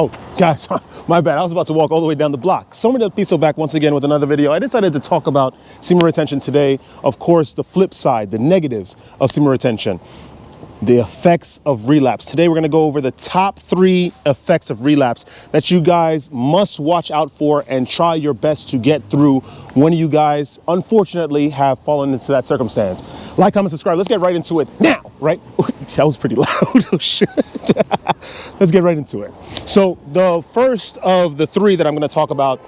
Oh, guys, my bad. I was about to walk all the way down the block. So many people back once again with another video. I decided to talk about semen retention today. Of course, the flip side, the negatives of semen retention, the effects of relapse. Today, we're going to go over the top 3 effects of relapse that you guys must watch out for and try your best to get through when you guys, unfortunately, have fallen into that circumstance. Like, comment, subscribe. Let's get right into it now, right? That was pretty loud. Oh, shit. Let's get right into it. So the first of the 3 that I'm going to talk about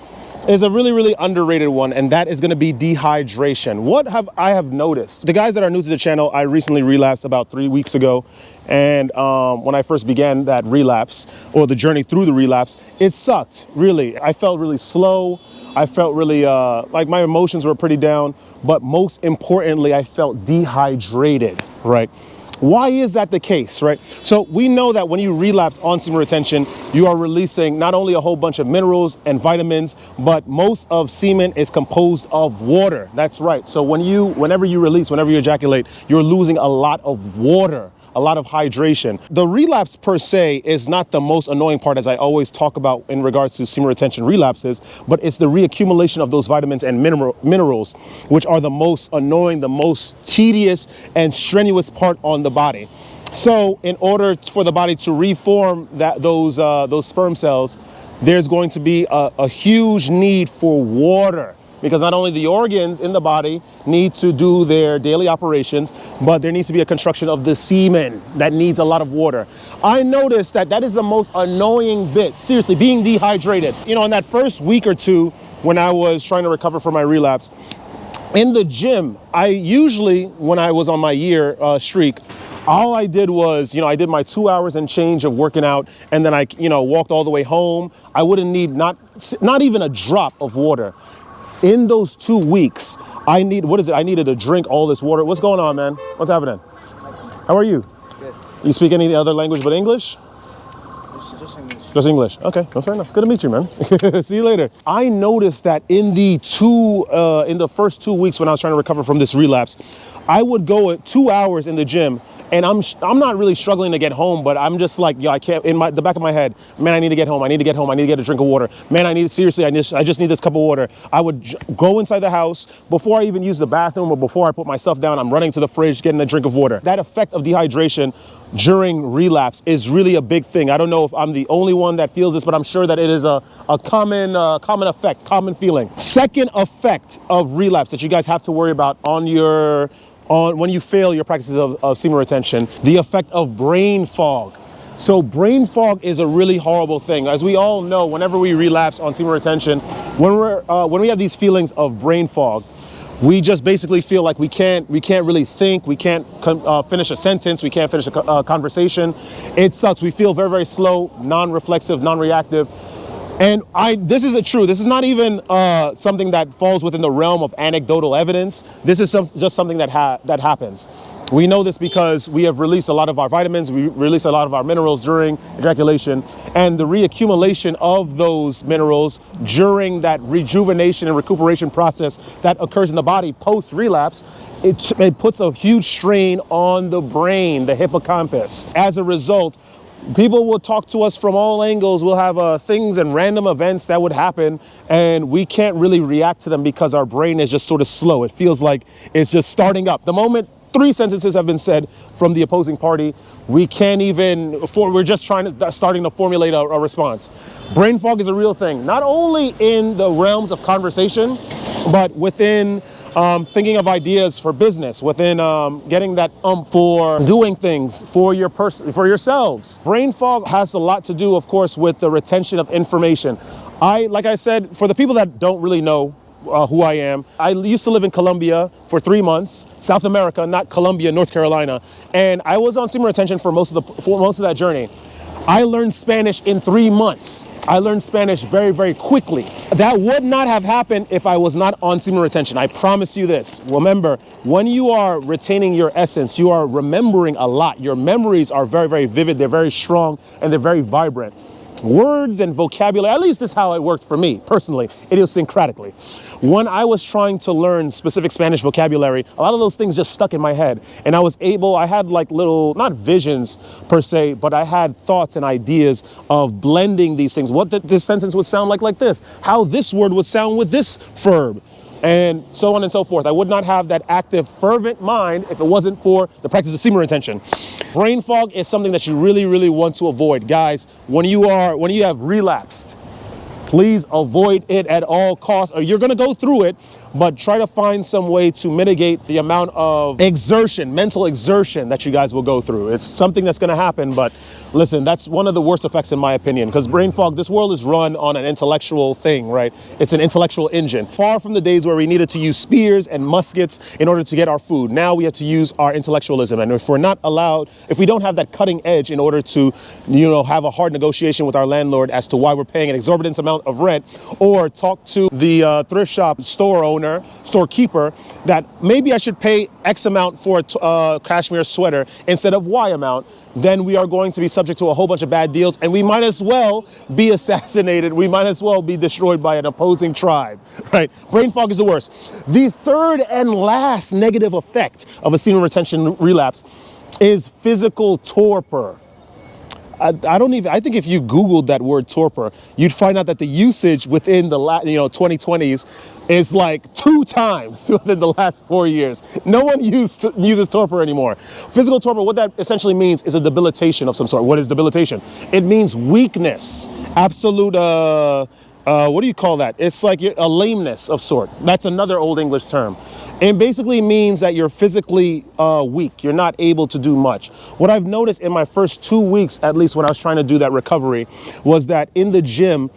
is a really underrated one, and that is going to be dehydration. What have I noticed? The guys that are new to the channel, I recently relapsed about 3 weeks ago, and when I first began that relapse, or the journey through the relapse, it sucked, really. I felt really slow. I felt really, like my emotions were pretty down, but most importantly, I felt dehydrated, right? Why is that the case, right? So we know that when you relapse on semen retention, you are releasing not only a whole bunch of minerals and vitamins, but most of semen is composed of water. That's right. So whenever you release, whenever you ejaculate, you're losing a lot of water, a lot of hydration. The relapse per se is not the most annoying part, as I always talk about in regards to semen retention relapses, but it's the reaccumulation of those vitamins and minerals, which are the most annoying, the most tedious and strenuous part on the body. So in order for the body to reform those sperm cells, there's going to be a huge need for water. Because not only the organs in the body need to do their daily operations, but there needs to be a construction of the semen that needs a lot of water. I noticed that is the most annoying bit, seriously, being dehydrated. You know, in that first week or two, when I was trying to recover from my relapse, in the gym, I usually, when I was on my year streak, all I did was, I did my 2 hours and change of working out, and then I, walked all the way home. I wouldn't need not even a drop of water. In those 2 weeks, I needed to drink all this water. What's going on, man? What's happening? How are you? Good. You speak any other language but English? Just English. Just English. Okay, well, fair enough. Good to meet you, man. See you later. I noticed that in the first 2 weeks when I was trying to recover from this relapse, I would go at 2 hours in the gym, and I'm not really struggling to get home, but I'm just like, I can't, in the back of my head, man, I need to get home. I need to get home. I need to get a drink of water. Man, I just need this cup of water. I would go inside the house before I even use the bathroom or before I put myself down. I'm running to the fridge, getting a drink of water. That effect of dehydration during relapse is really a big thing. I don't know if I'm the only one that feels this, but I'm sure that it is a common effect, common feeling. Second effect of relapse that you guys have to worry about when you fail your practices of semen retention, the effect of brain fog. So brain fog is a really horrible thing. As we all know, whenever we relapse on semen retention, when we have these feelings of brain fog, we just basically feel like we can't really think, we can't finish a sentence, we can't finish a conversation. It sucks. We feel very slow, non-reflexive, non-reactive. And this is true. This is not even something that falls within the realm of anecdotal evidence. This is just something that happens. We know this because we have released a lot of our vitamins, we release a lot of our minerals during ejaculation, and the reaccumulation of those minerals during that rejuvenation and recuperation process that occurs in the body post-relapse, it puts a huge strain on the brain, the hippocampus. As a result, people will talk to us from all angles. We'll have things and random events that would happen, and we can't really react to them because our brain is just sort of slow. It feels like it's just starting up. The moment 3 sentences have been said from the opposing party, we can't even, we're just starting to formulate a response. Brain fog is a real thing, not only in the realms of conversation, but within thinking of ideas for business, within getting that for doing things for yourselves. Brain fog has a lot to do, of course, with the retention of information. Like I said, for the people that don't really know who I am, I used to live in Colombia for 3 months, South America, not Colombia, North Carolina, and I was on semen retention for most of that journey. I learned Spanish in 3 months. I learned Spanish very quickly. That would not have happened if I was not on semen retention. I promise you this. Remember, when you are retaining your essence, you are remembering a lot. Your memories are very vivid, they're very strong, and they're very vibrant. words and vocabulary, at least this is how it worked for me personally, idiosyncratically. When I was trying to learn specific Spanish vocabulary, a lot of those things just stuck in my head. And I had like little, not visions per se, but I had thoughts and ideas of blending these things. What this sentence would sound like this, how this word would sound with this verb, and so on and so forth. I would not have that active, fervent mind if it wasn't for the practice of semen retention. Brain fog is something that you really, really want to avoid. Guys, when you have relapsed, please avoid it at all costs, or you're gonna go through it, but try to find some way to mitigate the amount of exertion, mental exertion that you guys will go through. It's something that's gonna happen, but listen, that's one of the worst effects in my opinion, because brain fog, this world is run on an intellectual thing, right? It's an intellectual engine. Far from the days where we needed to use spears and muskets in order to get our food. Now we have to use our intellectualism. And if we don't have that cutting edge in order to, have a hard negotiation with our landlord as to why we're paying an exorbitant amount of rent, or talk to the thrift shop storekeeper, that maybe I should pay X amount for a cashmere sweater instead of Y amount, then we are going to be subject to a whole bunch of bad deals, and we might as well be assassinated. We might as well be destroyed by an opposing tribe, right? Brain fog is the worst. The third and last negative effect of a semen retention relapse is physical torpor. I think if you Googled that word torpor, you'd find out that the usage within the 2020s is like 2 times within the last 4 years. No one uses torpor anymore. Physical torpor, what that essentially means is a debilitation of some sort. What is debilitation? It means weakness, absolute, what do you call that? It's like a lameness of sort. That's another Old English term. It basically means that you're physically weak. You're not able to do much. What I've noticed in my first 2 weeks, at least when I was trying to do that recovery, was that in the gym,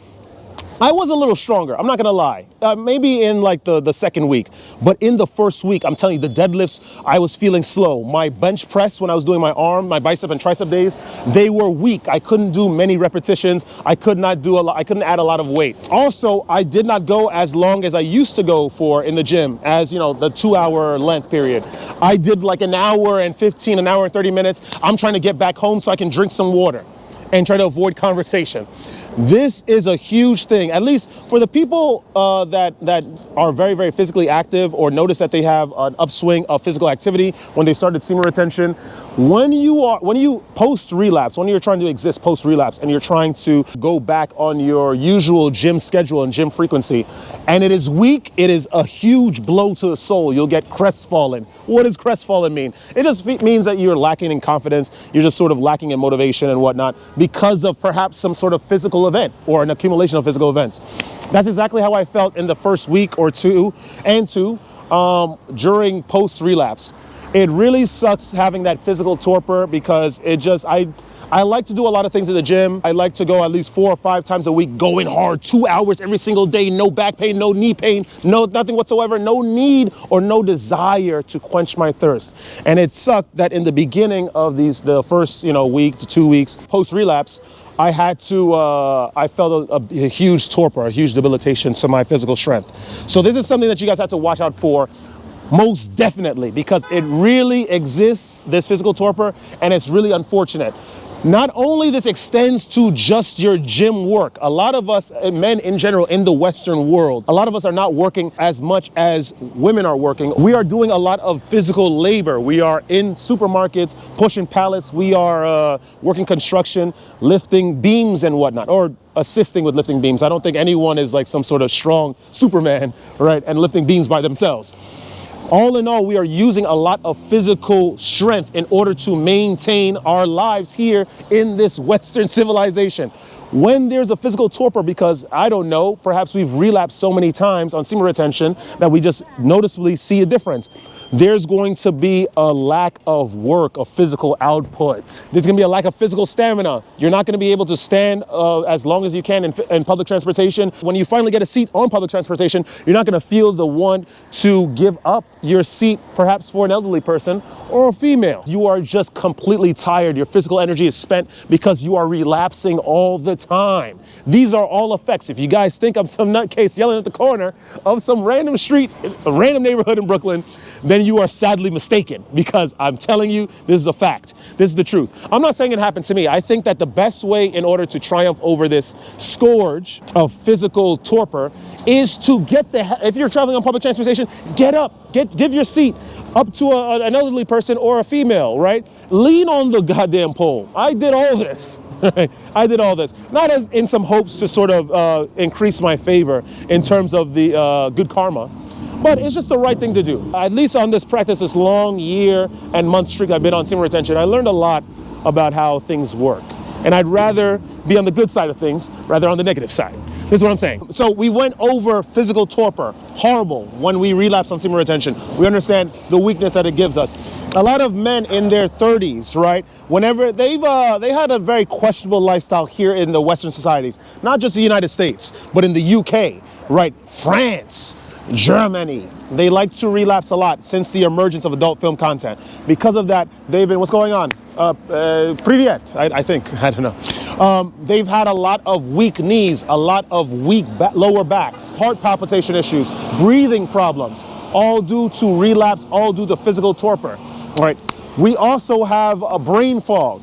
I was a little stronger. I'm not gonna lie. Maybe in like the second week, but in the first week, I'm telling you, the deadlifts, I was feeling slow. My bench press, when I was doing my bicep and tricep days, they were weak. I couldn't do many repetitions. I couldn't add a lot of weight. Also, I did not go as long as I used to go for in the gym, as the 2-hour length period. I did like an hour and 15, an hour and 30 minutes. I'm trying to get back home so I can drink some water and try to avoid conversation. This is a huge thing, at least for the people that are very, very physically active, or notice that they have an upswing of physical activity when they started semen retention. When you post-relapse, when you're trying to exist post-relapse and you're trying to go back on your usual gym schedule and gym frequency, and it is weak, it is a huge blow to the soul. You'll get crestfallen. What does crestfallen mean? It just means that you're lacking in confidence. You're just sort of lacking in motivation and whatnot because of perhaps some sort of physical event or an accumulation of physical events. That's exactly how I felt in the first week or two during post-relapse. It really sucks having that physical torpor, because I like to do a lot of things in the gym. I like to go at least 4 or 5 times a week, going hard, 2 hours every single day, no back pain, no knee pain, nothing whatsoever, no need or no desire to quench my thirst. And it sucked that in the beginning of the first, week to 2 weeks post-relapse, I felt a huge torpor, a huge debilitation to my physical strength. So this is something that you guys have to watch out for, most definitely, because it really exists, this physical torpor, and it's really unfortunate. Not only this extends to just your gym work. A lot of us, men in general, in the Western world, a lot of us are not working as much as women are working. We are doing a lot of physical labor. We are in supermarkets, pushing pallets. We are working construction, lifting beams and whatnot, or assisting with lifting beams. I don't think anyone is like some sort of strong Superman, right, and lifting beams by themselves. All in all, we are using a lot of physical strength in order to maintain our lives here in this Western civilization. When there's a physical torpor, because I don't know, perhaps we've relapsed so many times on semen retention that we just noticeably see a difference. There's going to be a lack of work, of physical output. There's going to be a lack of physical stamina. You're not going to be able to stand as long as you can in public transportation. When you finally get a seat on public transportation, you're not going to feel the want to give up your seat, perhaps for an elderly person or a female. You are just completely tired. Your physical energy is spent because you are relapsing all the time. These are all effects. If you guys think I'm some nutcase yelling at the corner of some random street, a random neighborhood in Brooklyn, then you are sadly mistaken, because I'm telling you, this is a fact. This is the truth. I'm not saying it happened to me. I think that the best way in order to triumph over this scourge of physical torpor is to if you're traveling on public transportation, get up, give your seat up to an elderly person or a female, right? Lean on the goddamn pole. I did all this. Right? I did all this, not as in some hopes to sort of increase my favor in terms of the good karma, but it's just the right thing to do. At least on this practice, this long year and month streak I've been on semen retention, I learned a lot about how things work. And I'd rather be on the good side of things rather on the negative side. This is what I'm saying. So we went over physical torpor, horrible when we relapse on semen retention. We understand the weakness that it gives us. A lot of men in their 30s, right, whenever they had a very questionable lifestyle here in the Western societies, not just the United States, but in the UK, right, France, Germany. They like to relapse a lot since the emergence of adult film content. Because of that, they've been, what's going on? Privyet, I think, I don't know. They've had a lot of weak knees, a lot of weak lower backs, heart palpitation issues, breathing problems, all due to relapse, all due to physical torpor. All right. We also have a brain fog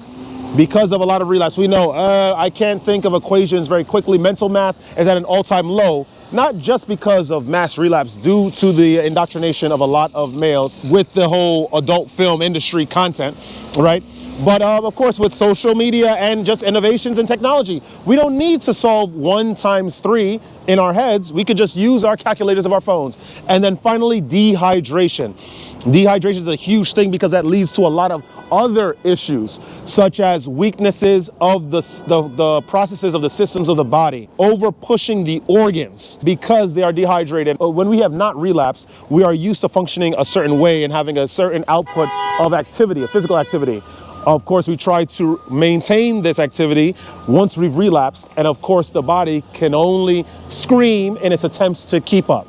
because of a lot of relapse. We know I can't think of equations very quickly. Mental math is at an all-time low, not just because of mass relapse due to the indoctrination of a lot of males with the whole adult film industry content, right? But of course, with social media and just innovations in technology, we don't need to solve 1 times 3 in our heads. We could just use our calculators of our phones. And then finally, dehydration. Dehydration is a huge thing because that leads to a lot of other issues, such as weaknesses of the processes of the systems of the body, over pushing the organs because they are dehydrated. When we have not relapsed, we are used to functioning a certain way and having a certain output of activity, of physical activity. Of course, we try to maintain this activity once we've relapsed, and of course, the body can only scream in its attempts to keep up.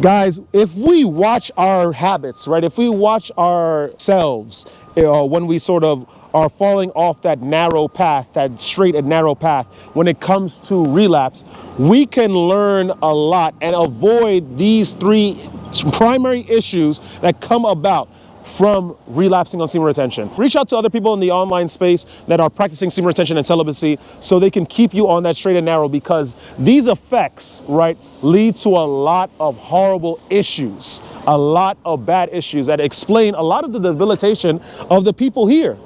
Guys, if we watch our habits, right, if we watch ourselves when we sort of are falling off that narrow path, that straight and narrow path, when it comes to relapse, we can learn a lot and avoid these 3 primary issues that come about from relapsing on semen retention. Reach out to other people in the online space that are practicing semen retention and celibacy so they can keep you on that straight and narrow, because these effects, right, lead to a lot of horrible issues, a lot of bad issues that explain a lot of the debilitation of the people here,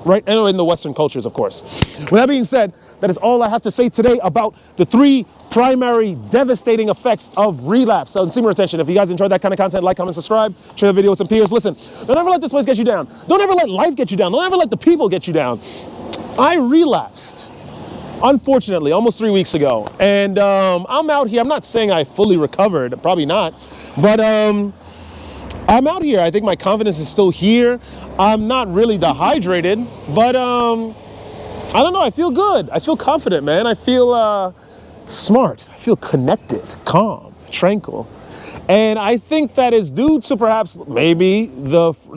right, and in the Western cultures, of course. With that being said, that is all I have to say today about the 3 primary devastating effects of relapse on semen retention. If you guys enjoyed that kind of content, like, comment, subscribe, share the video with some peers. Listen, don't ever let this place get you down. Don't ever let life get you down. Don't ever let the people get you down. I relapsed, unfortunately, almost 3 weeks ago. And I'm out here. I'm not saying I fully recovered, probably not. But I'm out here. I think my confidence is still here. I'm not really dehydrated, but I don't know. I feel good. I feel confident, man. I feel smart. I feel connected, calm, tranquil. And I think that is due to perhaps maybe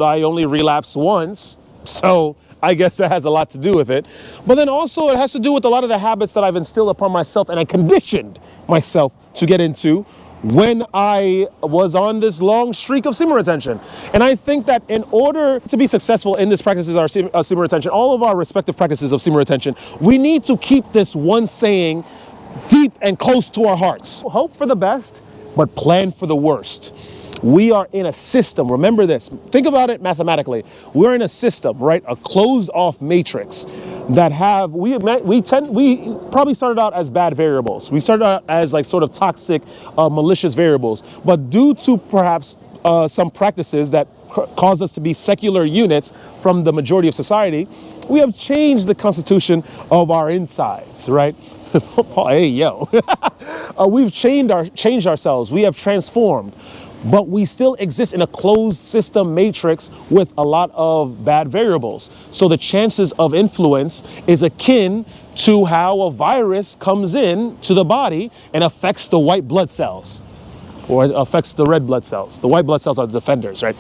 I only relapsed once. So I guess that has a lot to do with it. But then also it has to do with a lot of the habits that I've instilled upon myself and I conditioned myself to get into when I was on this long streak of semen retention. And I think that in order to be successful in this practice of our semen retention, all of our respective practices of semen retention, we need to keep this one saying deep and close to our hearts. Hope for the best, but plan for the worst. We are in a system. Remember this. Think about it mathematically. We're in a system, right? A closed off matrix that we probably started out as bad variables. We started out as like sort of toxic, malicious variables. But due to perhaps some practices that cause us to be secular units from the majority of society, we have changed the constitution of our insides, right? Hey, yo. We've changed ourselves. We have transformed. But we still exist in a closed system matrix with a lot of bad variables. So the chances of influence is akin to how a virus comes in to the body and affects the white blood cells, or it affects the red blood cells. The white blood cells are the defenders, right?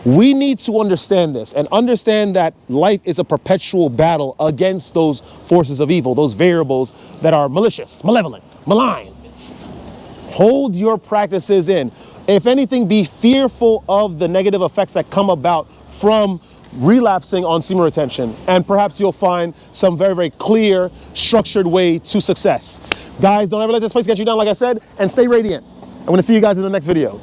We need to understand this and understand that life is a perpetual battle against those forces of evil, those variables that are malicious, malevolent, malign. Hold your practices in. If anything, be fearful of the negative effects that come about from relapsing on semen retention, and perhaps you'll find some very, very clear, structured way to success. Guys, don't ever let this place get you down, like I said, and stay radiant. I'm gonna see you guys in the next video.